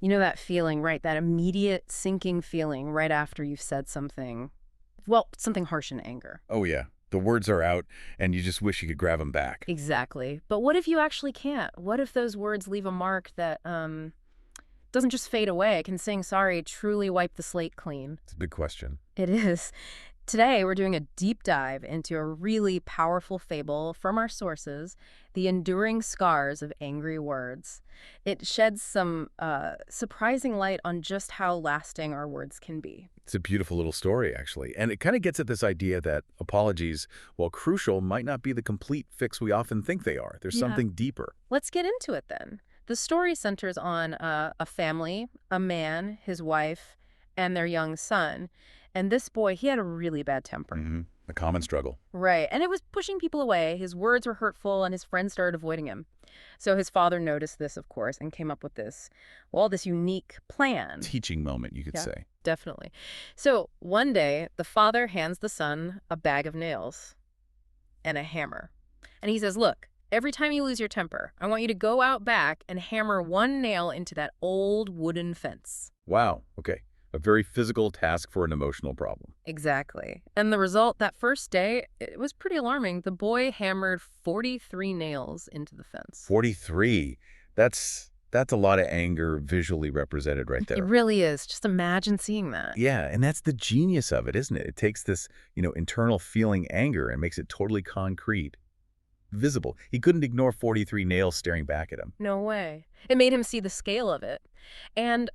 You know that feeling, right? That immediate sinking feeling right after you've said something, well, something harsh in anger. Oh, yeah. The words are out, and you just wish you could grab them back. Exactly. But what if you actually can't? What if those words leave a mark that doesn't just fade away? Can saying sorry truly wipe the slate clean? It's a big question. It is. Today, we're doing a deep dive into a really powerful fable from our sources, The Enduring Scars of Angry Words. It sheds some surprising light on just how lasting our words can be. It's a beautiful little story, actually. And it kind of gets at this idea that apologies, while crucial, might not be the complete fix we often think they are. There's Yeah. something deeper. Let's get into it then. The story centers on a family, a man, his wife, and their young son. And this boy, he had a really bad temper. A common struggle. Right. And it was pushing people away. His words were hurtful, and his friends started avoiding him. So his father noticed this, of course, and came up with this unique plan. Teaching moment, you could Yeah, say. definitely. So one day, the father hands the son a bag of nails and a hammer. And he says, look, every time you lose your temper, I want you to go out back and hammer one nail into that old wooden fence. Wow. Okay. A very physical task for an emotional problem. Exactly. And the result, that first day, it was pretty alarming. The boy hammered 43 nails into the fence. 43. That's a lot of anger visually represented right It there. really is. Just imagine seeing that. Yeah, and that's the genius of it, isn't it? It takes this, internal feeling anger and makes it totally concrete, visible. He couldn't ignore 43 nails staring back at him. No way. It made him see the scale of it. And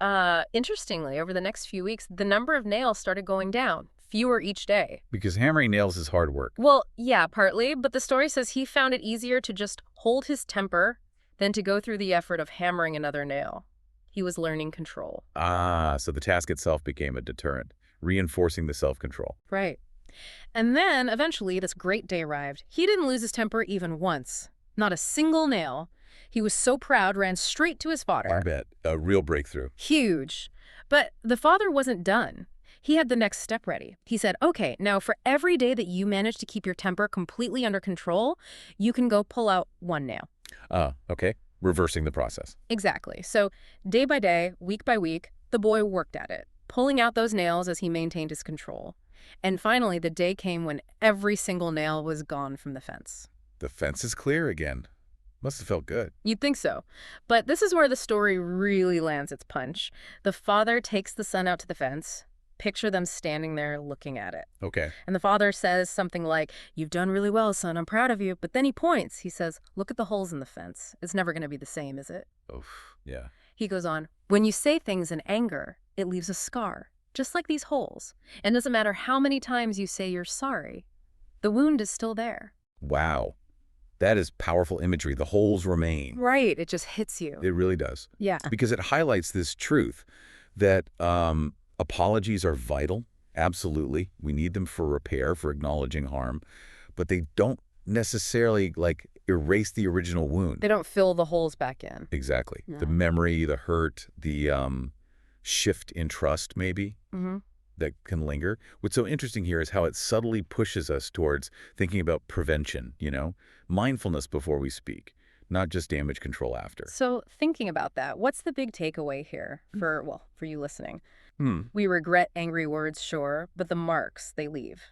interestingly, over the next few weeks, the number of nails started going down, fewer each day. Because hammering nails is hard work. Well, yeah, partly, but the story says he found it easier to just hold his temper than to go through the effort of hammering another nail. He was learning control. Ah, so the task itself became a deterrent, reinforcing the self-control. Right. And then, eventually, this great day arrived. He didn't lose his temper even once. Not a single nail. He was so proud, ran straight to his I father. bet. A real breakthrough. Huge. But the father wasn't done. He had the next step ready. He said, okay, now for every day that you manage to keep your temper completely under control, you can go pull out one nail. Okay. Reversing the process. Exactly. So day by day, week by week, the boy worked at it, pulling out those nails as he maintained his control. And finally, the day came when every single nail was gone from the fence. The fence is clear again. Must have felt good. You'd think so. But this is where the story really lands its punch. The father takes the son out to the fence. Picture them standing there looking at it. Okay. And the father says something like, you've done really well, son. I'm proud of you. But then he points. He says, look at the holes in the fence. It's never going to be the same, is it? Oof. Yeah. He goes on, when you say things in anger, it leaves a scar, just like these holes. And it doesn't matter how many times you say you're sorry. The wound is still there. Wow. That is powerful imagery. The holes remain. Right. It just hits you. It really does. Yeah. Because it highlights this truth that apologies are vital. Absolutely. We need them for repair, for acknowledging harm. But they don't necessarily, erase the original wound. They don't fill the holes back in. Exactly. No. The memory, the hurt, the shift in trust, maybe, that can linger. What's so interesting here is how it subtly pushes us towards thinking about prevention, mindfulness before we speak, not just damage control after. So thinking about that, what's the big takeaway here for you listening? Hmm. We regret angry words, sure, but the marks they leave,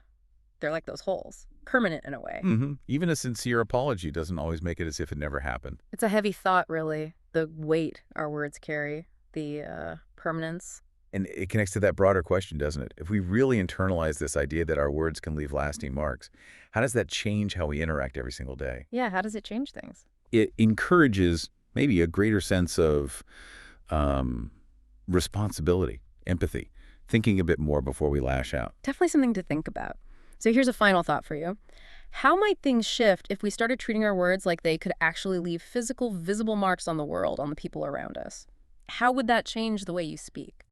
they're like those holes, permanent in a way. Even a sincere apology doesn't always make it as if it never happened. It's a heavy thought, really, the weight our words carry, the permanence. And it connects to that broader question, doesn't it? If we really internalize this idea that our words can leave lasting marks, how does that change how we interact every single day? Yeah, how does it change things? It encourages maybe a greater sense of responsibility, empathy, thinking a bit more before we lash out. Definitely something to think about. So here's a final thought for you. How might things shift if we started treating our words like they could actually leave physical, visible marks on the world, on the people around us? How would that change the way you speak?